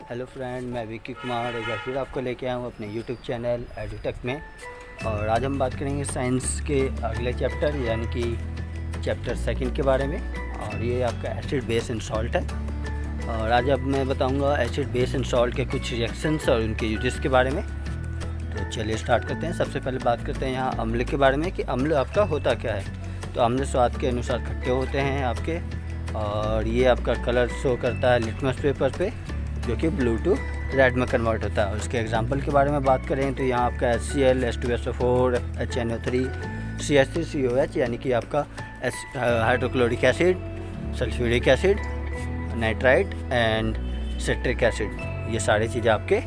Hello friend, मैं विक्की कुमार एक बार फिर आपको लेके आया हूँ अपने यूट्यूब चैनल एडुटेक में। और आज हम बात करेंगे साइंस के अगले चैप्टर यानी कि चैप्टर सेकंड के बारे में। और ये आपका एसिड बेस एंड सॉल्ट है। और आज अब मैं बताऊँगा एसिड बेस एंड सॉल्ट के कुछ रिएक्शंस और उनके यूजेस के बारे में। तो चलिए स्टार्ट करते हैं। सबसे पहले बात करते हैं यहाँ अम्ल के बारे में कि अम्ल आपका होता क्या है। तो अम्ल स्वाद के अनुसार खट्टे होते हैं आपके, और ये आपका कलर शो करता है लिटमस पेपर पे, जो कि ब्लू टू रेड में कन्वर्ट होता है। और उसके एग्जांपल के बारे में बात करें तो यहाँ आपका HCl, H2SO4, HNO3, CH3COH यानी कि आपका hydrochloric acid, sulphuric acid, nitrite and citric acid, ये सारी चीज़ें आपके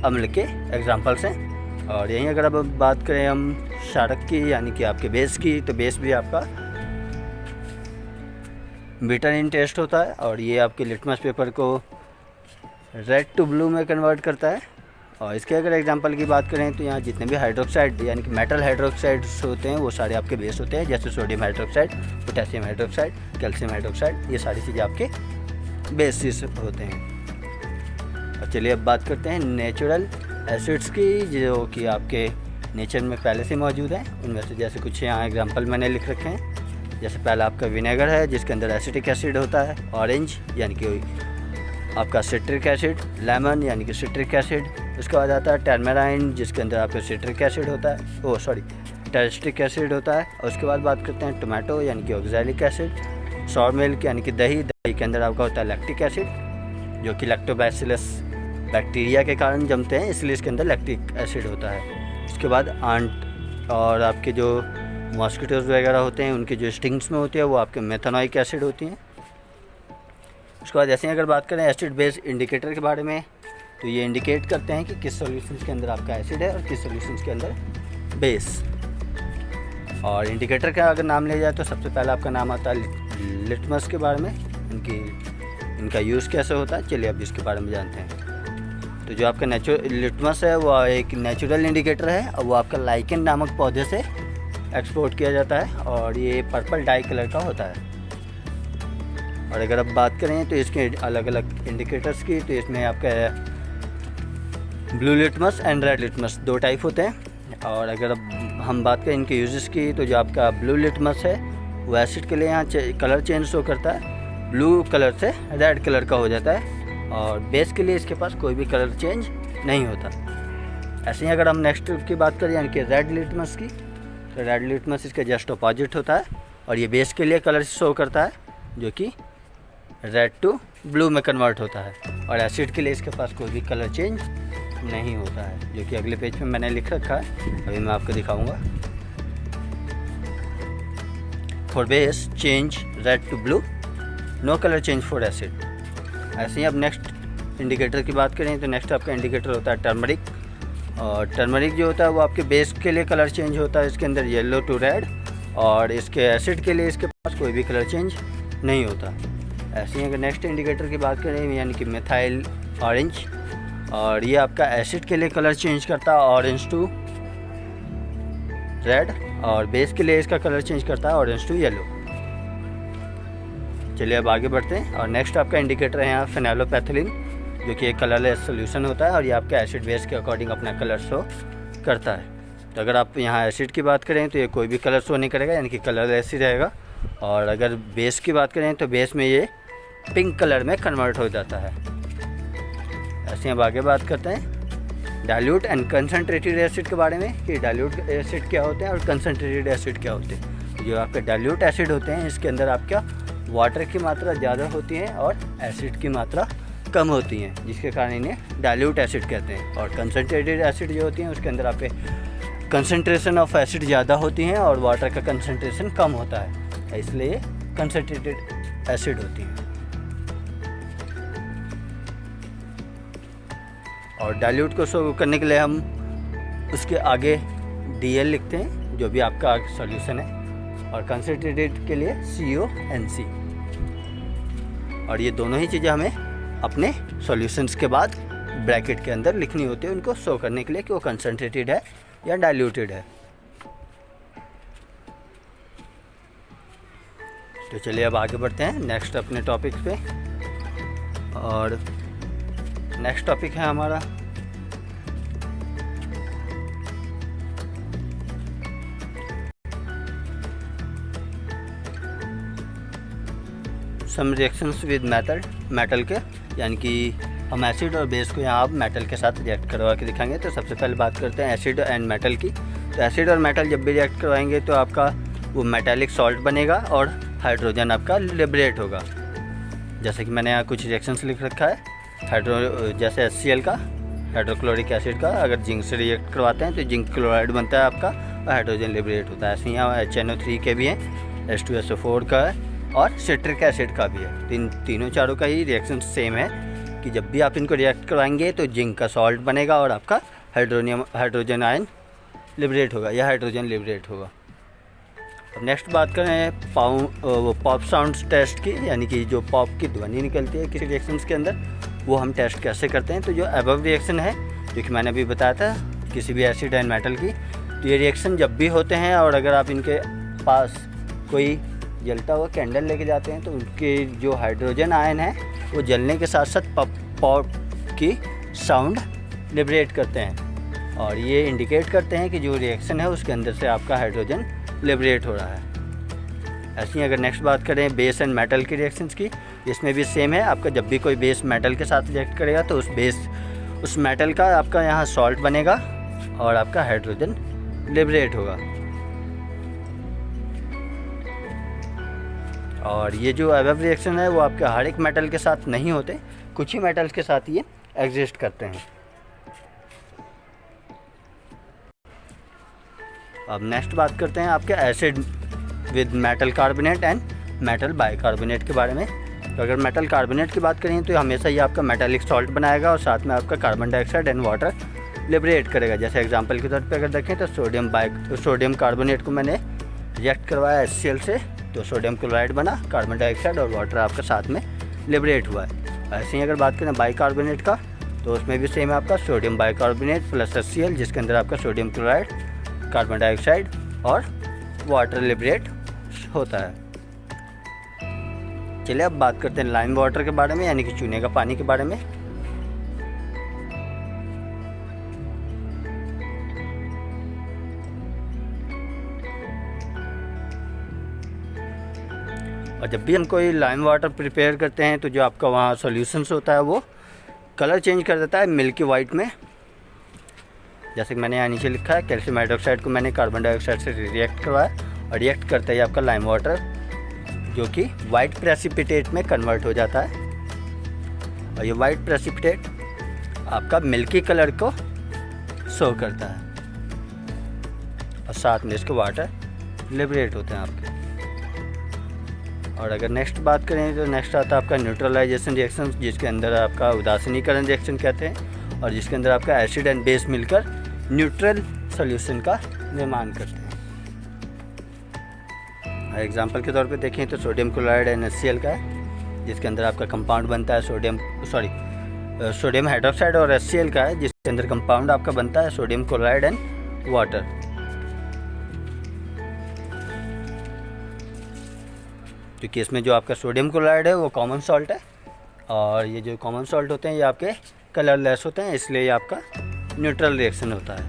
अम्ल के एग्जांपल्स हैं। और यहीं अगर अब बात करें हम क्षारक की यानी कि आपके बेस की, तो बेस भी आपका बिटर इन टेस्ट होता है, और ये आपके लिटमस पेपर को रेड टू ब्लू में कन्वर्ट करता है। और इसके अगर एग्जांपल की बात करें तो यहाँ जितने भी हाइड्रोक्साइड यानी कि मेटल हाइड्रोक्साइड्स होते हैं वो सारे आपके बेस होते हैं, जैसे sodium hydroxide, potassium hydroxide, calcium hydroxide, ये सारी चीज़ें आपके बेसिस होते हैं। और चलिए अब बात करते हैं नेचुरल एसिड्स की, जो कि आपके नेचर में पहले से मौजूद हैं। उनमें से जैसे कुछ यहाँ एग्जाम्पल मैंने लिख रखे हैं। जैसे पहला आपका विनेगर है जिसके अंदर एसिटिक एसिड होता है, ऑरेंज यानी कि आपका सिट्रिक एसिड, लेमन यानी कि सिट्रिक एसिड, उसके बाद आता है टर्मेराइन जिसके अंदर आपका सिट्रिक एसिड होता है, टेस्टिक एसिड होता है। और उसके बाद बात करते हैं टोमेटो यानी कि ऑक्सैलिक एसिड, सॉर मिल्क यानी कि दही के अंदर आपका होता है लैक्टिक एसिड, जो कि लैक्टोबैसिलस बैक्टीरिया के कारण जमते हैं, इसलिए इसके अंदर लैक्टिक एसिड होता है। उसके बाद आंट और आपके जो मॉस्किटोज़ वगैरह होते हैं उनके जो स्टिंग्स में होती है वो आपके मेथनोइक एसिड होती हैं। उसके बाद जैसे अगर बात करें एसिड बेस इंडिकेटर के बारे में, तो ये इंडिकेट करते हैं कि किस सॉल्यूशंस के अंदर आपका एसिड है और किस सॉल्यूशंस के अंदर बेस। और इंडिकेटर का अगर नाम लिया जाए तो सबसे पहला आपका नाम आता है लिटमस के बारे में, इनका यूज़ कैसे होता है, चलिए अब इसके बारे में जानते हैं। तो जो आपका लिटमस है वो एक नेचुरल इंडिकेटर है, और वो आपका लाइकेन नामक पौधे से एक्सपोर्ट किया जाता है, और ये पर्पल डाई कलर का होता है। और अगर अब बात करें तो इसके अलग अलग इंडिकेटर्स की, तो इसमें आपका blue litmus and red litmus दो टाइप होते हैं। और अगर अब हम बात करें इनके यूजेस की, तो जो आपका ब्लू लिटमस है वो एसिड के लिए यहाँ कलर चेंज शो करता है, ब्लू कलर से रेड कलर का हो जाता है, और बेस के लिए इसके पास कोई भी कलर चेंज नहीं होता। ऐसे ही अगर हम नेक्स्ट की बात करें यानी कि रेड लिटमस की, तो रेड लिटमस इसके जस्ट अपोजिट होता है, और ये बेस के लिए कलर शो करता है जो कि रेड टू ब्लू में कन्वर्ट होता है। और एसिड के लिए इसके पास कोई भी कलर चेंज नहीं होता है, जो कि अगले पेज पे मैंने लिख रखा है, अभी मैं आपको दिखाऊंगा। For base change red to blue, no colour change for acid. ऐसे ही अब नेक्स्ट इंडिकेटर की बात करें तो नेक्स्ट आपका इंडिकेटर होता है टर्मरिक। और टर्मरिक जो होता है वो आपके बेस के लिए कलर चेंज होता है, इसके अंदर येलो टू रेड, और इसके एसिड के लिए इसके पास कोई भी कलर चेंज नहीं होता। ऐसे ही अगर नेक्स्ट इंडिकेटर की बात करें यानी कि मिथाइल ऑरेंज, और ये आपका एसिड के लिए कलर चेंज करता है ऑरेंज टू रेड, और बेस के लिए इसका कलर चेंज करता है ऑरेंज टू येलो। चलिए अब आगे बढ़ते हैं। और नेक्स्ट आपका इंडिकेटर है यहाँ फेनोइलोपैथिलीन, जो कि एक कलरलेस सोल्यूशन होता है, और ये आपका एसिड बेस के अकॉर्डिंग अपना कलर शो करता है। तो अगर आप यहाँ एसिड की बात करें तो ये कोई भी कलर शो नहीं करेगा, यानी कि कलरलेस ही रहेगा। और अगर बेस की बात करें तो बेस में ये पिंक कलर में कन्वर्ट हो जाता है। ऐसे अब आगे बात करते हैं डाइल्यूट एंड कंसनट्रेटेड एसिड के बारे में कि डाइल्यूट एसिड क्या होते हैं और कंसनट्रेटेड एसिड क्या होते हैं। जो आपके डाइल्यूट एसिड होते हैं इसके अंदर आपका वाटर की मात्रा ज़्यादा होती है और एसिड की मात्रा कम होती है, जिसके कारण इन्हें डाइल्यूट एसिड कहते हैं। और कंसनट्रेटेड एसिड जो होती हैं उसके अंदर आपके कंसनट्रेशन ऑफ एसिड ज़्यादा होती हैं और वाटर का कंसनट्रेशन कम होता है, इसलिए कंसनट्रेटेड एसिड होती हैं। और डाइल्यूट को शो करने के लिए हम उसके आगे Dl लिखते हैं, जो भी आपका सॉल्यूशन है, और कंसनट्रेटेड के लिए CONC। और ये दोनों ही चीज़ें हमें अपने सॉल्यूशंस के बाद ब्रैकेट के अंदर लिखनी होती है, उनको शो करने के लिए कि वो कंसनट्रेटेड है या डाइल्यूटेड है। तो चलिए अब आगे बढ़ते हैं नेक्स्ट अपने टॉपिक पे। और नेक्स्ट टॉपिक है हमारा सम रिएक्शंस विद मेटल के, यानी कि हम एसिड और बेस को यहाँ आप मेटल के साथ रिएक्ट करवा के दिखाएंगे। तो सबसे पहले बात करते हैं एसिड एंड मेटल की। तो एसिड और मेटल जब भी रिएक्ट करवाएंगे तो आपका वो मेटालिक सॉल्ट बनेगा और हाइड्रोजन आपका लिबरेट होगा। जैसे कि मैंने यहाँ कुछ रिएक्शंस लिख रखा है। जैसे HCl का, हाइड्रोक्लोरिक एसिड का, अगर जिंक से रिएक्ट करवाते हैं तो जिंक क्लोराइड बनता है आपका और हाइड्रोजन लिबरेट होता है। ऐसे यहाँ HNO3 के भी हैं, H2SO4 का है और सिट्रिक एसिड का भी है। तीनों चारों का ही रिएक्शन सेम है कि जब भी आप इनको रिएक्ट करवाएंगे तो जिंक का सॉल्ट बनेगा और आपका हाइड्रोजन आयन लिबरेट होगा या हाइड्रोजन लिबरेट होगा। अब नेक्स्ट बात करें पॉप साउंड टेस्ट की, यानी कि जो पॉप की ध्वनि निकलती है किसी रिएक्शंस के अंदर, वो हम टेस्ट कैसे करते हैं। तो जो अबव रिएक्शन है, जो कि मैंने अभी बताया था किसी भी एसिड एंड मेटल की, तो ये रिएक्शन जब भी होते हैं और अगर आप इनके पास कोई जलता हुआ कैंडल लेके जाते हैं तो उनके जो हाइड्रोजन आयन है वो जलने के साथ साथ पॉप की साउंड लिबरेट करते हैं और ये इंडिकेट करते हैं कि जो रिएक्शन है उसके अंदर से आपका हाइड्रोजन लिबरेट हो रहा है। ऐसे ही अगर नेक्स्ट बात करें बेस एंड मेटल की रिएक्शंस की, इसमें भी सेम है। आपका जब भी कोई बेस मेटल के साथ रिएक्ट करेगा तो उस मेटल का आपका यहाँ सॉल्ट बनेगा और आपका हाइड्रोजन लिबरेट होगा। और ये जो अबव रिएक्शन है वो आपके हर एक मेटल के साथ नहीं होते, कुछ ही मेटल्स के साथ ये एग्जिस्ट करते हैं। अब नेक्स्ट बात करते हैं आपके acid with metal carbonate and metal bicarbonate के बारे में। तो अगर मेटल कार्बोनेट की बात करें तो हमेशा ये आपका मेटालिक सॉल्ट बनाएगा और साथ में आपका carbon dioxide and water liberate करेगा। जैसे एग्जांपल के तौर पे अगर देखें तो सोडियम कार्बोनेट को मैंने रिएक्ट करवाया HCl से, तो सोडियम क्लोराइड बना, कार्बन डाइऑक्साइड और वाटर आपका साथ में लिबरेट हुआ है। ऐसे ही अगर बात करें बाइकार्बोनेट का, तो उसमें भी सेम है आपका सोडियम बाइकार्बोनेट प्लस HCl, जिसके अंदर आपका सोडियम क्लोराइड, कार्बन डाइऑक्साइड और वाटर लिबरेट होता है। चलिए अब बात करते हैं लाइम वाटर के बारे में, यानी कि चूने का पानी के बारे में। और जब भी हम कोई लाइम वाटर प्रिपेयर करते हैं तो जो आपका वहाँ सॉल्यूशंस होता है वो कलर चेंज कर देता है मिल्की वाइट में। जैसे कि मैंने यहाँ नीचे लिखा है, कैल्शियम हाइड्रोक्साइड को मैंने कार्बन डाइऑक्साइड से रिएक्ट करवाया और रिएक्ट करता है आपका लाइम वाटर, जो कि वाइट प्रेसिपिटेट में कन्वर्ट हो जाता है। और ये वाइट प्रेसिपिटेट आपका मिल्की कलर को शो करता है और साथ में इसके वाटर लिबरेट होते हैं आपके। और अगर नेक्स्ट बात करें तो नेक्स्ट आता है आपका न्यूट्रलाइजेशन रिएक्शन, जिसके अंदर आपका उदासीनीकरण रिएक्शन कहते हैं और जिसके अंदर आपका एसिड एंड बेस मिलकर न्यूट्रल सॉल्यूशन का निर्माण करते हैं। एग्जांपल के तौर पे देखें तो सोडियम क्लोराइड एंड HCl का है, जिसके अंदर आपका कंपाउंड बनता है सोडियम हाइड्रोक्साइड और HCl का है, जिसके अंदर कंपाउंड आपका बनता है सोडियम क्लोराइड एंड वाटर। क्योंकि इसमें जो आपका सोडियम क्लोराइड है वो कॉमन सॉल्ट है और ये जो कॉमन सॉल्ट होते हैं ये आपके कलरलेस होते हैं, इसलिए ये आपका न्यूट्रल रिएक्शन होता है।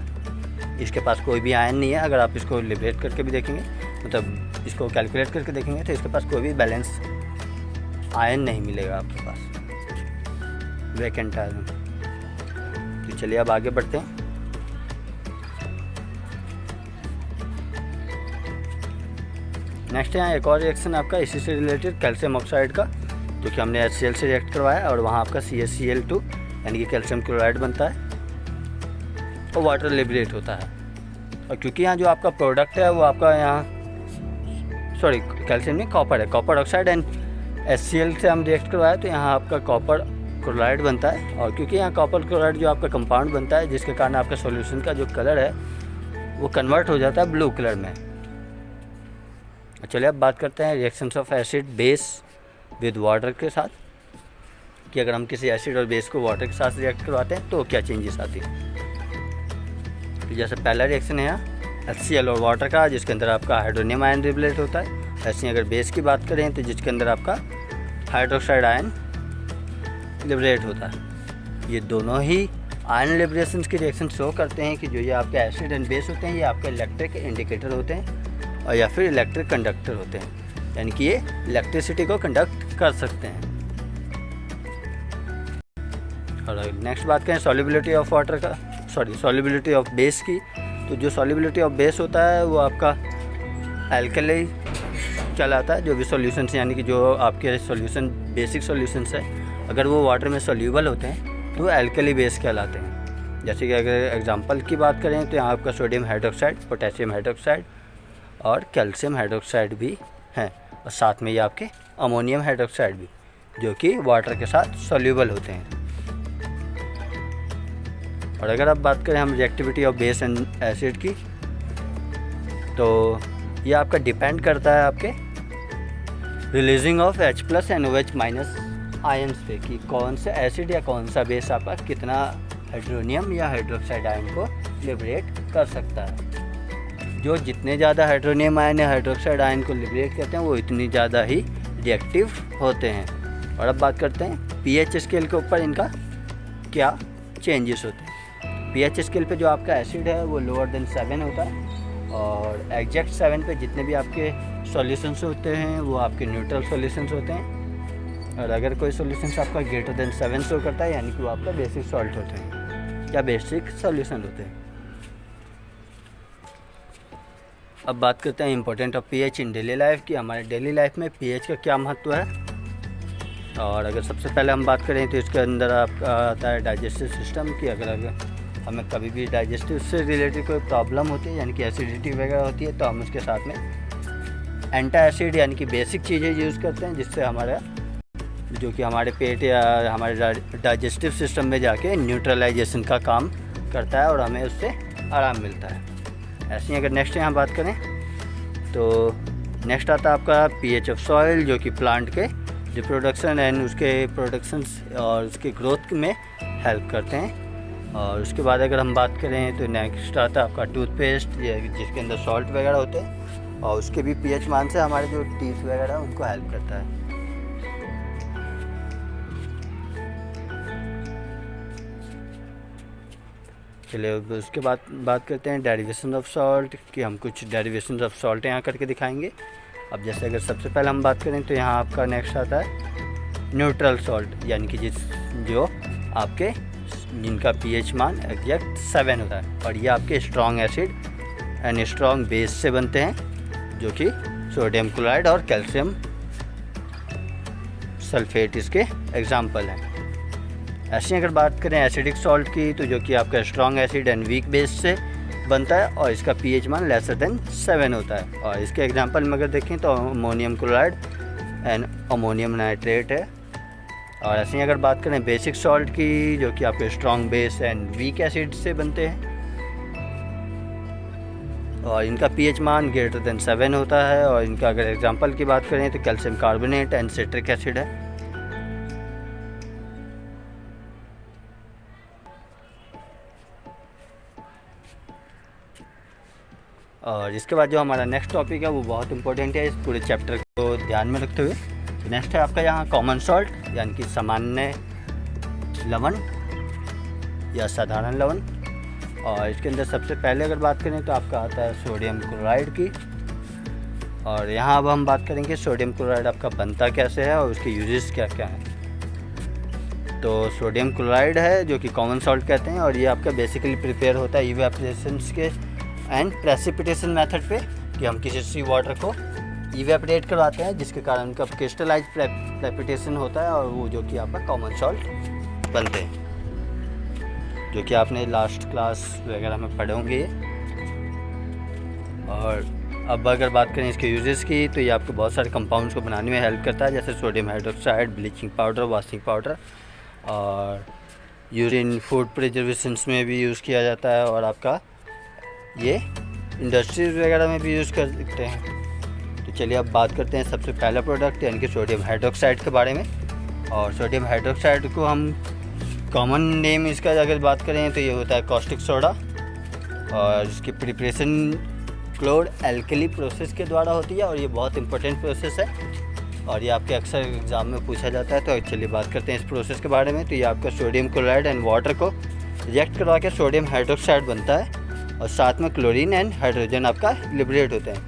इसके पास कोई भी आयन नहीं है। अगर आप इसको लिबरेट करके भी देखेंगे, मतलब इसको कैलकुलेट करके देखेंगे, तो इसके पास कोई भी बैलेंस आयन नहीं मिलेगा आपके पास, वैकेंट आयन। तो चलिए अब आगे बढ़ते हैं। नेक्स्ट यहाँ एक और रिएक्शन आपका इसी से रिलेटेड कैल्शियम ऑक्साइड का, जो कि हमने HCl से रिएक्ट करवाया और वहाँ आपका CaCl2 यानी कि कैल्शियम क्लोराइड बनता है और वाटर लिबरेट होता है। और क्योंकि यहाँ जो आपका प्रोडक्ट है वो आपका यहाँ कैल्शियम नहीं कॉपर है, कॉपर ऑक्साइड एंड HCl से हम रिएक्ट करवाया तो यहाँ आपका कॉपर क्लोराइड बनता है। और क्योंकि यहाँ कॉपर क्लोराइड जो आपका कंपाउंड बनता है, जिसके कारण आपका सॉल्यूशन का जो कलर है वो कन्वर्ट हो जाता है ब्लू कलर में। चलिए अब बात करते हैं reactions of acid base with water के साथ, कि अगर हम किसी एसिड और बेस को वाटर के साथ रिएक्ट करवाते हैं तो क्या चेंजेस आती हैं। तो जैसे पहला रिएक्शन है यहाँ HCl और वाटर का, जिसके अंदर आपका हाइड्रोनियम आयन लिबरेट होता है। ऐसे ही अगर बेस की बात करें तो जिसके अंदर आपका हाइड्रोक्साइड आयन लिबरेट होता है। ये दोनों ही आयन लिबरेशन की रिएक्शन शो करते हैं कि जो ये आपके एसिड एंड बेस होते हैं ये आपके इलेक्ट्रिक इंडिकेटर होते हैं और या फिर इलेक्ट्रिक कंडक्टर होते हैं, यानी कि ये इलेक्ट्रिसिटी को कंडक्ट कर सकते हैं। और नेक्स्ट बात करें सॉल्युबिलिटी ऑफ वाटर का, सॉल्युबिलिटी ऑफ बेस की, तो जो सॉल्युबिलिटी ऑफ बेस होता है वो आपका एल्कली कहलाता है। जो भी सॉल्यूशंस यानी कि जो आपके सॉल्यूशन बेसिक सॉल्यूशंस है अगर वो वाटर में सॉल्यूबल होते हैं तो वो एल्कली बेस कहलाते हैं। जैसे कि अगर एग्जांपल की बात करें तो यहाँ आपका सोडियम हाइड्रोक्साइड, पोटेशियम हाइड्रोक्साइड और कैल्शियम हाइड्रोक्साइड भी हैं और साथ में ये आपके अमोनियम हाइड्रोक्साइड भी, जो कि वाटर के साथ सॉल्यूबल होते हैं। और अगर आप बात करें हम reactivity of base and acid की, तो ये आपका डिपेंड करता है आपके releasing of H+ and OH- ions पे कि कौन सा एसिड या कौन सा बेस आपका कितना हाइड्रोनियम या हाइड्रोक्साइड आयन को लिबरेट कर सकता है। जो जितने ज़्यादा हाइड्रोनियम आयन या हाइड्रोक्साइड आयन को लिबरेट करते हैं वो इतनी ज़्यादा ही रिएक्टिव होते हैं। और अब बात करते हैं pH स्केल के ऊपर इनका क्या चेंजेस होते हैं। pH स्केल पे जो आपका एसिड है वो लोअर देन 7 होता है और एग्जैक्ट 7 पे जितने भी आपके सॉल्यूशंस होते हैं वो आपके न्यूट्रल सॉल्यूशंस होते हैं। और अगर कोई सॉल्यूशंस आपका ग्रेटर देन 7 शो करता है यानी कि वो आपका बेसिक सॉल्ट होते हैं या बेसिक सॉल्यूशन होते हैं। अब बात करते हैं important of pH in daily life की। हमारे डेली लाइफ में pH का क्या महत्व है। और अगर सबसे पहले हम बात करें तो इसके अंदर आपका आता है डाइजेस्टिव सिस्टम की। अगर हमें कभी भी डाइजेस्टिव से रिलेटेड कोई प्रॉब्लम होती है यानी कि एसिडिटी वगैरह होती है तो हम उसके साथ में एंटा एसिड यानी कि बेसिक चीज़ें यूज़ करते हैं जिससे हमारा जो कि हमारे पेट या हमारे डाइजेस्टिव सिस्टम में जाके न्यूट्रलाइजेशन का काम करता है और हमें उससे आराम मिलता है। ऐसे ही अगर नेक्स्ट यहाँ बात करें तो नेक्स्ट आता है आपका pH ऑफ सॉइल, जो कि प्लांट के रिप्रोडक्शन एंड उसके प्रोडक्शंस और उसके ग्रोथ में हेल्प करते हैं। और उसके बाद अगर हम बात करें तो नेक्स्ट आता है आपका टूथपेस्ट जिसके अंदर सॉल्ट वगैरह होते हैं और उसके भी pH मान से हमारे जो टीथ वगैरह उनको हेल्प करता है। चलिए उसके बाद बात करते हैं डेरिवेशन ऑफ सॉल्ट कि हम कुछ डेरिवेशन ऑफ सॉल्ट यहाँ करके दिखाएंगे। अब जैसे अगर सबसे पहले हम बात करें तो यहाँ आपका नेक्स्ट आता है न्यूट्रल सॉल्ट, यानी कि जो आपके जिनका pH मान एग्जैक्ट 7 होता है और ये आपके strong acid and strong base से बनते हैं, जो कि सोडियम क्लोराइड और कैल्शियम सल्फेट इसके एग्जाम्पल हैं। ऐसे अगर बात करें एसिडिक सॉल्ट की तो जो कि आपका strong acid and weak base से बनता है और इसका pH मान लेसर देन 7 होता है। और इसके एग्जांपल में अगर देखें तो ammonium chloride and ammonium nitrate है। और ऐसे ही अगर बात करें बेसिक सॉल्ट की जो कि आपके strong base and weak acid से बनते हैं और इनका pH मान ग्रेटर देन 7 होता है। और इनका अगर एग्जांपल की बात करें तो calcium carbonate and citric acid है। और इसके बाद जो हमारा नेक्स्ट टॉपिक है वो बहुत इंपॉर्टेंट है इस पूरे चैप्टर को ध्यान में रखते हुए। तो नेक्स्ट है आपका यहाँ कॉमन सॉल्ट यानी कि सामान्य लवण या साधारण लवण। और इसके अंदर सबसे पहले अगर बात करें तो आपका आता है सोडियम क्लोराइड की। और यहाँ अब हम बात करेंगे सोडियम क्लोराइड आपका बनता कैसे है और उसके यूजेस क्या क्या हैं। तो सोडियम क्लोराइड है जो कि कॉमन सॉल्ट कहते हैं और ये आपका बेसिकली प्रिपेयर होता है इवेपोरेशन के एंड प्रेसिपिटेशन मेथड पे कि हम किसी सी वाटर को इवेपोरेट करवाते हैं जिसके कारण उनका क्रिस्टलाइज प्रेसिपिटेशन होता है और वो जो कि आपका कॉमन सॉल्ट बनते हैं, जो कि आपने लास्ट क्लास वगैरह में पढ़े होंगे। और अब अगर बात करें इसके यूजेस की तो ये आपको बहुत सारे कंपाउंड्स को बनाने में हेल्प करता है, जैसे sodium hydroxide, bleaching powder, washing powder और यूरिन फूड प्रिजर्वेशंस में भी यूज़ किया जाता है और आपका ये इंडस्ट्रीज वगैरह में भी यूज़ कर सकते हैं। तो चलिए अब बात करते हैं सबसे पहला प्रोडक्ट यानी कि सोडियम हाइड्रोक्साइड के बारे में। और सोडियम हाइड्रोक्साइड को हम कॉमन नेम इसका अगर बात करें तो ये होता है कॉस्टिक सोडा और इसकी प्रिपरेशन क्लोर्ड एल्कली प्रोसेस के द्वारा होती है और ये बहुत इंपॉर्टेंट प्रोसेस है। और ये आपके अक्सर एग्ज़ाम में पूछा जाता है। तो चलिए बात करते हैं इस प्रोसेस के बारे में। तो ये आपका सोडियम क्लोराइड एंड वाटर को रिएक्ट करवा के सोडियम हाइड्रोक्साइड बनता है और साथ में क्लोरीन एंड हाइड्रोजन आपका लिबरेट होते हैं।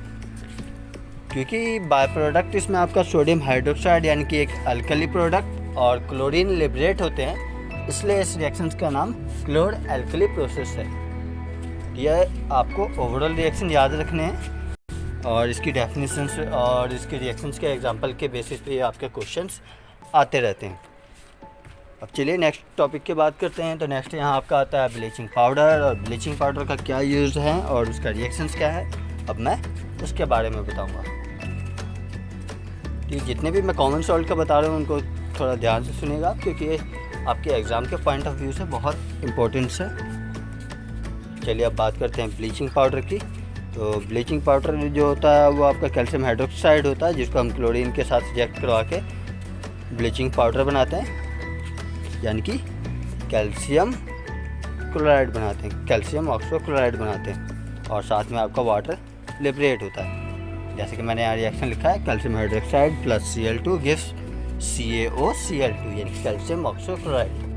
क्योंकि बाय प्रोडक्ट इसमें आपका सोडियम हाइड्रोक्साइड यानी कि एक अल्कली प्रोडक्ट और क्लोरीन लिबरेट होते हैं, इसलिए इस रिएक्शंस का नाम क्लोर एल्कली प्रोसेस है। यह आपको ओवरऑल रिएक्शन याद रखने हैं और इसकी डेफिनेशंस और इसके रिएक्शंस के एग्जांपल के बेसिस पे आपके क्वेश्चंस आते रहते हैं। अब चलिए नेक्स्ट टॉपिक की बात करते हैं। तो नेक्स्ट यहाँ आपका आता है ब्लीचिंग पाउडर, और ब्लीचिंग पाउडर का क्या यूज़ है और उसका रिएक्शंस क्या है, अब मैं उसके बारे में बताऊँगा। ये जितने भी मैं कॉमन सॉल्ट का बता रहा हूँ उनको थोड़ा ध्यान से सुनिएगा, क्योंकि ये आपके एग्ज़ाम के पॉइंट ऑफ व्यू से बहुत इम्पोर्टेंस है। चलिए अब बात करते हैं ब्लीचिंग पाउडर की। तो ब्लीचिंग पाउडर जो होता है वो आपका कैल्शियम हाइड्रोक्साइड होता है, जिसको हम क्लोरीन के साथ रिएक्ट करवा के ब्लीचिंग पाउडर बनाते हैं, यानी कि कैल्शियम क्लोराइड बनाते हैं, कैल्शियम ऑक्सो क्लोराइड बनाते हैं, और साथ में आपका वाटर लिबरेट होता है। जैसे कि मैंने यहाँ रिएक्शन लिखा है, calcium hydroxide plus Cl2 gives CaOCl2 यानी कैल्शियम ऑक्सो क्लोराइड।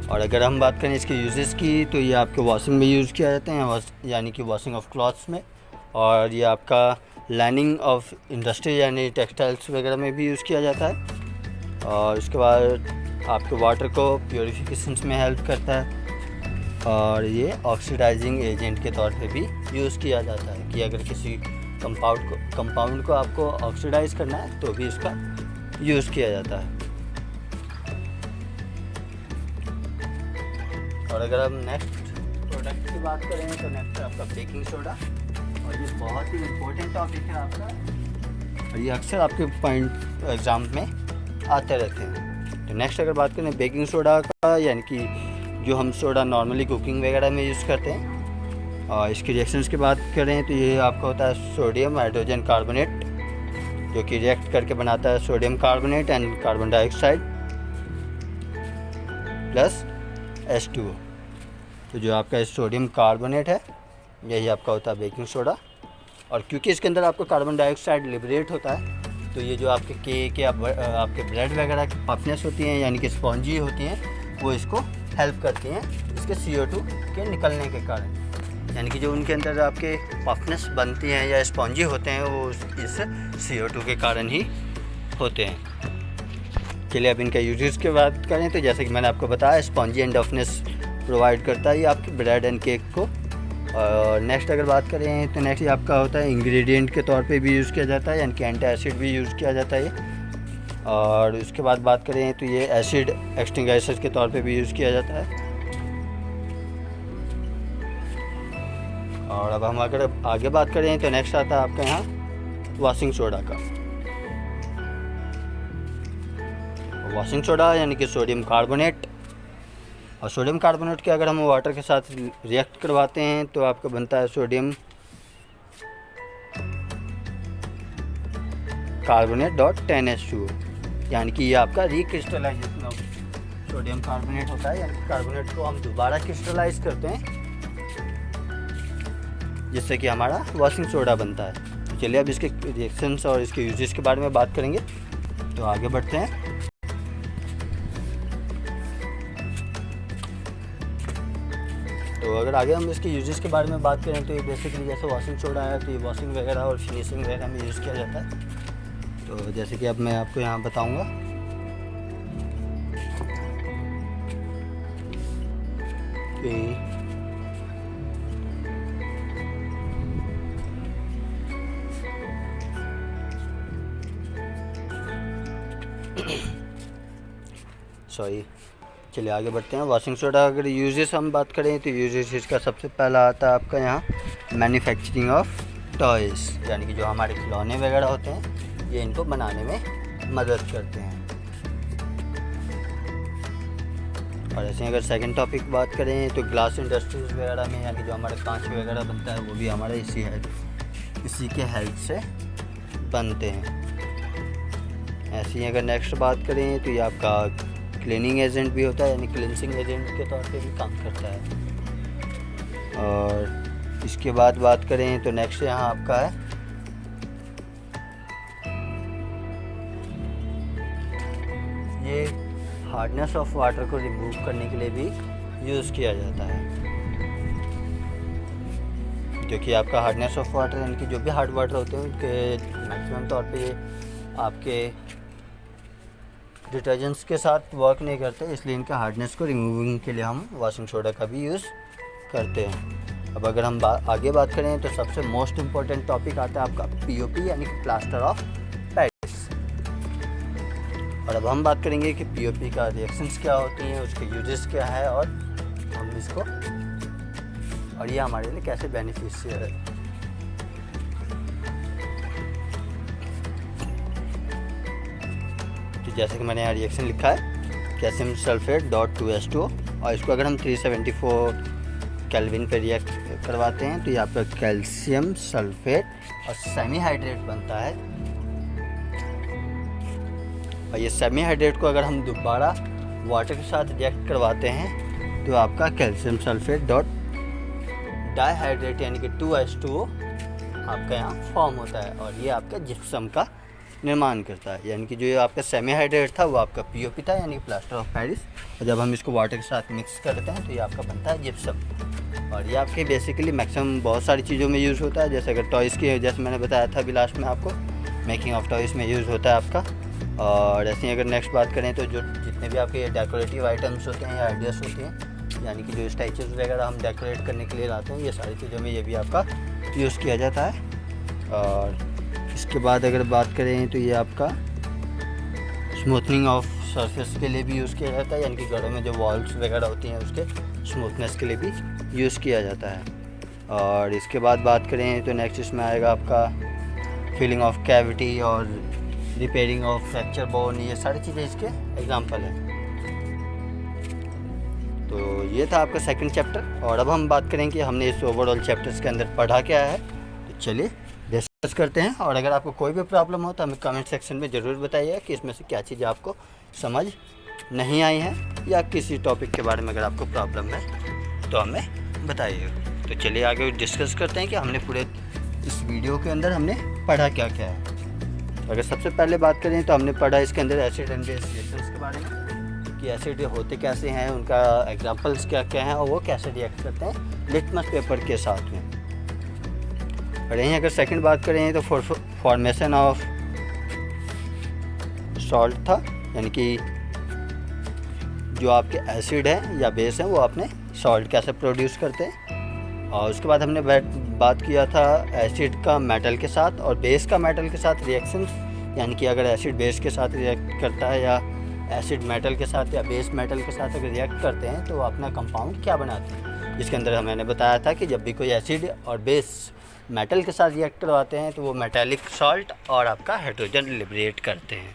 और अगर हम बात करें इसके यूजेस की, तो ये आपके वॉशिंग में यूज़ किया जाता है, यानी कि वॉशिंग ऑफ क्लॉथ्स में, और ये आपका लाइनिंग ऑफ इंडस्ट्री यानी टेक्सटाइल्स वगैरह में भी यूज़ किया जाता है। और उसके बाद आपके वाटर को प्योरीफिकेशन में हेल्प करता है, और ये ऑक्सीडाइजिंग एजेंट के तौर पे भी यूज़ किया जाता है कि अगर किसी कंपाउंड को आपको ऑक्सीडाइज करना है तो भी इसका यूज़ किया जाता है। और अगर हम नेक्स्ट प्रोडक्ट की बात करें तो नेक्स्ट है आपका बेकिंग सोडा, और ये बहुत ही इम्पोर्टेंट टॉपिक है आपका, और ये अक्सर आपके पॉइंट एग्ज़ाम में आते रहते हैं। तो नेक्स्ट अगर बात करें बेकिंग सोडा का, यानी कि जो हम सोडा नॉर्मली कुकिंग वगैरह में यूज़ करते हैं, और इसकी रिएक्शंस की बात करें तो ये आपका होता है सोडियम हाइड्रोजन कार्बोनेट, जो कि रिएक्ट करके बनाता है sodium carbonate and carbon dioxide plus H2O। तो जो आपका सोडियम कार्बोनेट है यही आपका होता है बेकिंग सोडा, और क्योंकि इसके अंदर आपका कार्बन डाइऑक्साइड लिबरेट होता है, तो ये जो आपके केक या आपके ब्रेड वगैरह की पफनेस होती हैं यानी कि स्पॉन्जी होती हैं, वो इसको हेल्प करती हैं इसके CO2 के निकलने के कारण, यानी कि जो उनके अंदर आपके पफनेस बनती हैं या स्पॉन्जी होते हैं वो इस CO2 के कारण ही होते हैं। चलिए अब इनका यूजेस की बात करें तो जैसे कि मैंने आपको बताया, स्पॉन्जी एंड डफनेस प्रोवाइड करता है ये आपके ब्रेड एंड केक को। और नेक्स्ट अगर बात करें तो नेक्स्ट आपका होता है इंग्रेडिएंट के तौर पे भी यूज़ किया जाता है, यानी कि एंटी एसिड भी यूज़ किया जाता है। और उसके बाद बात करें तो ये एसिड एक्सटिंग्विशर के तौर पे भी यूज़ किया जाता है। और अब हम अगर आगे बात करें तो नेक्स्ट आता है आपका यहाँ वॉशिंग सोडा का। वॉशिंग सोडा यानी कि सोडियम कार्बोनेट, और सोडियम कार्बोनेट के अगर हम वाटर के साथ रिएक्ट करवाते हैं तो आपका बनता है सोडियम कार्बोनेट .10H2O, यानी कि ये आपका रिक्रिस्टलाइजेशन ऑफ सोडियम कार्बोनेट होता है, यानी कि कार्बोनेट को हम दोबारा क्रिस्टलाइज करते हैं जिससे कि हमारा वॉशिंग सोडा बनता है। तो चलिए अब इसके रिएक्शंस और इसके यूजेस के बारे में बात करेंगे, तो आगे बढ़ते हैं। तो अगर आगे हम इसके यूजेस के बारे में बात करें तो ये बेसिकली जैसे वॉशिंग सोडा है तो ये वॉशिंग वगैरह और फिनिशिंग वगैरह में यूज़ किया जाता है। तो जैसे कि अब मैं आपको यहाँ बताऊँगा कि सॉरी, चलिए आगे बढ़ते हैं। वॉशिंग सोडा अगर यूजेस हम बात करें तो यूजेस इसका सबसे पहला आता है आपका यहाँ मैन्युफैक्चरिंग ऑफ टॉयज़, यानी कि जो हमारे खिलौने वगैरह होते हैं ये इनको बनाने में मदद करते हैं। और ऐसे अगर सेकंड टॉपिक बात करें तो ग्लास इंडस्ट्रीज वगैरह में, यानी कि जो हमारे कांच वगैरह बनता है वो भी हमारे इसी के हेल्प से बनते हैं। ऐसे ही अगर नेक्स्ट बात करें तो ये आपका क्लीनिंग एजेंट भी होता है, यानी क्लिनसिंग एजेंट के तौर पे भी काम करता है। और इसके बाद बात करें तो नेक्स्ट यहाँ आपका है ये हार्डनेस ऑफ वाटर को रिमूव करने के लिए भी यूज़ किया जाता है, क्योंकि आपका हार्डनेस ऑफ वाटर यानी कि जो भी हार्ड वाटर होते हैं उनके मैक्सिमम तौर पे आपके डिटर्जेंट्स के साथ वर्क नहीं करते, इसलिए इनका हार्डनेस को रिमूविंग के लिए हम वॉशिंग सोडा का भी यूज़ करते हैं। अब अगर हम आगे बात करें तो सबसे मोस्ट इम्पॉर्टेंट टॉपिक आता है आपका पीओपी यानी कि प्लास्टर ऑफ पेरिस। और अब हम बात करेंगे कि पीओपी का रिएक्शंस क्या होती हैं, उसके यूजेस क्या है और हम इसको और ये हमारे लिए कैसे बेनिफिशियल है। तो जैसे कि मैंने यहाँ रिएक्शन लिखा है कैल्शियम सल्फेट .2H2O और इसको अगर हम 374 केल्विन पे रिएक्ट करवाते हैं तो यहाँ पर कैल्शियम सल्फेट और सेमी हाइड्रेट बनता है। और ये सेमी हाइड्रेट को अगर हम दोबारा वाटर के साथ रिएक्ट करवाते हैं तो आपका कैल्शियम सल्फेट डाइहाइड्रेट यानी कि 2H2O आपका यहाँ फॉर्म होता है और ये आपका जिप्सम का निर्माण करता है। यानी कि जो ये आपका सेमी हाइड्रेट था वो आपका पीओपी था यानी कि प्लास्टर ऑफ पेरिस, और जब हम इसको वाटर के साथ मिक्स करते हैं तो ये आपका बनता है जिप्सम। और ये आपके बेसिकली मैक्सिमम बहुत सारी चीज़ों में यूज़ होता है, जैसे अगर टॉयज़ की, जैसे मैंने बताया था अभी लास्ट में आपको, मेकिंग ऑफ टॉयज़ में यूज़ होता है आपका। और ऐसे ही अगर नेक्स्ट बात करें तो जो जितने भी आपके डेकोरेटिव आइटम्स होते हैं या आइडियाज़ होते हैं यानी कि जो स्टैचूज़ वगैरह हम डेकोरेट करने के लिए लाते हैं, ये सारी चीज़ों में ये भी आपका यूज़ किया जाता है। और इसके बाद अगर बात करें तो ये आपका स्मूथनिंग ऑफ सरफेस के लिए भी यूज़ किया जाता है, यानी कि घरों में जो वॉल्स वगैरह होती हैं उसके स्मूथनेस के लिए भी यूज़ किया जाता है। और इसके बाद बात करें तो नेक्स्ट इसमें आएगा आपका फिलिंग ऑफ कैविटी और रिपेयरिंग ऑफ फ्रैक्चर बोन, ये सारी चीज़ें इसके एग्जाम्पल हैं। तो ये था आपका सेकंड चैप्टर। और अब हम बात करें कि हमने इस ओवरऑल चैप्टर्स के अंदर पढ़ा क्या है, तो चलिए डिस्कस करते हैं। और अगर आपको कोई भी प्रॉब्लम हो तो हमें कमेंट सेक्शन में ज़रूर बताइए कि इसमें से क्या चीज़ें आपको समझ नहीं आई हैं या किसी टॉपिक के बारे में अगर आपको प्रॉब्लम है तो हमें बताइए। तो चलिए आगे डिस्कस करते हैं कि हमने पूरे इस वीडियो के अंदर हमने पढ़ा क्या क्या है। अगर सबसे पहले बात करें तो हमने पढ़ा इसके अंदर एसिड एंड बेस रिएक्शंस के बारे में कि एसिड होते कैसे हैं, उनका एग्जांपल्स क्या क्या हैं और वो कैसे रिएक्ट करते हैं लिटमस पेपर के साथ में। और यहीं अगर सेकंड बात करें तो फॉर्मेशन ऑफ सॉल्ट था, यानी कि जो आपके एसिड है या बेस है वो अपने सॉल्ट कैसे प्रोड्यूस करते हैं। और उसके बाद हमने बात किया था एसिड का मेटल के साथ और बेस का मेटल के साथ रिएक्शंस, यानी कि अगर एसिड बेस के साथ रिएक्ट करता है या एसिड मेटल के साथ या बेस मेटल के साथ अगर रिएक्ट करते हैं तो अपना कंपाउंड क्या बनाते हैं, जिसके अंदर मैंने बताया था कि जब भी कोई एसिड और बेस मेटल के साथ रिएक्ट करवाते हैं तो वो मेटालिक सॉल्ट और आपका हाइड्रोजन लिबरेट करते हैं।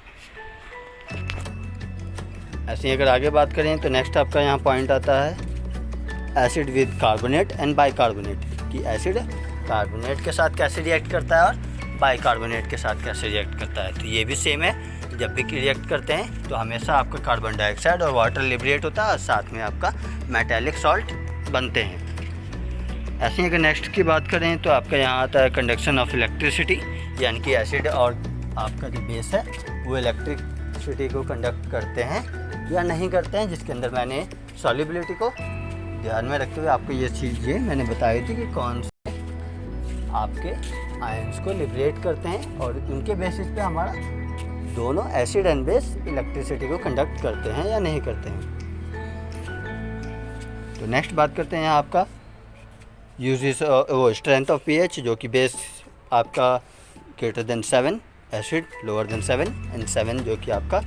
ऐसे ही अगर आगे बात करें तो नेक्स्ट आपका यहाँ पॉइंट आता है acid with carbonate and bicarbonate, कि एसिड कार्बोनेट के साथ कैसे रिएक्ट करता है और बाइकार्बोनेट के साथ कैसे रिएक्ट करता है। तो ये भी सेम है, जब भी रिएक्ट करते हैं तो हमेशा आपका कार्बन डाइऑक्साइड और वाटर लिबरेट होता है और साथ में आपका मेटालिक सॉल्ट बनते हैं। ऐसे ही अगर नेक्स्ट की बात करें तो आपका यहाँ आता है कंडक्शन ऑफ इलेक्ट्रिसिटी, यानी कि एसिड और आपका जो बेस है वो इलेक्ट्रिसिटी को कंडक्ट करते हैं या नहीं करते हैं, जिसके अंदर मैंने सॉल्युबिलिटी को ध्यान में रखते हुए आपको ये चीज़ें मैंने बताई थी कि कौन से आपके आयंस को लिबरेट करते हैं और उनके बेसिस पे हमारा दोनों एसिड एंड बेस इलेक्ट्रिसिटी को कंडक्ट करते हैं या नहीं करते हैं। तो नेक्स्ट बात करते हैं यहाँ आपका यूजेस वो स्ट्रेंथ ऑफ पीएच, जो कि बेस आपका greater than 7, acid lower than 7 and 7 जो कि आपका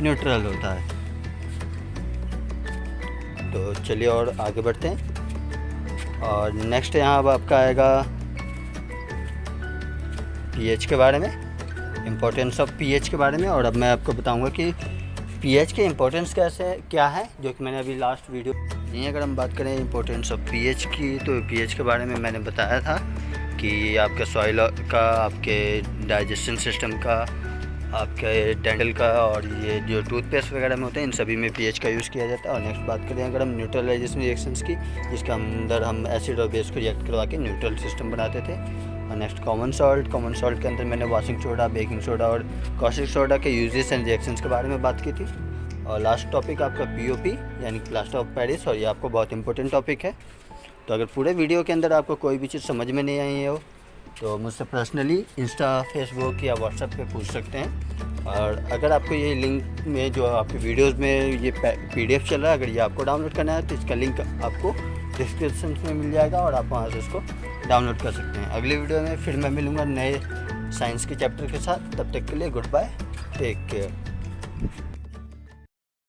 न्यूट्रल होता है। तो चलिए और आगे बढ़ते हैं। और नेक्स्ट यहाँ अब आपका आएगा पीएच के बारे में, इम्पोर्टेंस ऑफ पीएच के बारे में। और अब मैं आपको बताऊंगा कि पीएच के इम्पोर्टेंस क्या है, जो कि मैंने अभी लास्ट वीडियो नहीं। अगर हम बात करें इम्पोर्टेंस ऑफ पीएच की तो पीएच के बारे में मैंने बताया था कि आपके सॉइल का, आपके डाइजेशन सिस्टम का आपका ये डेंटल का और ये जो टूथपेस्ट वगैरह में होते हैं इन सभी में पीएच का यूज़ किया जाता है। और नेक्स्ट बात करें अगर हम न्यूट्रलाइजेशन रिएक्शंस की, जिसके अंदर हम एसिड और बेस को रिएक्ट करवा के न्यूट्रल सिस्टम बनाते थे। और नेक्स्ट कॉमन सॉल्ट के अंदर मैंने वॉशिंग सोडा, बेकिंग सोडा और कॉस्टिक सोडा के यूजेस एंड रिएक्शंस के बारे में बात की थी। और लास्ट टॉपिक आपका पीओपी यानी प्लास्टर ऑफ पेरिस, और ये आपको बहुत इंपॉर्टेंट टॉपिक है। तो अगर पूरे वीडियो के अंदर आपको कोई भी चीज़ समझ में नहीं आई हो तो मुझसे पर्सनली इंस्टा, फेसबुक या व्हाट्सएप पे पूछ सकते हैं। और अगर आपको ये लिंक में जो आपके वीडियोस में ये PDF चल रहा है, अगर ये आपको डाउनलोड करना है तो इसका लिंक आपको डिस्क्रिप्शन में मिल जाएगा और आप वहाँ से उसको डाउनलोड कर सकते हैं। अगले वीडियो में फिर मैं मिलूँगा नए साइंस के चैप्टर के साथ। तब तक के लिए गुड बाय, टेक केयर।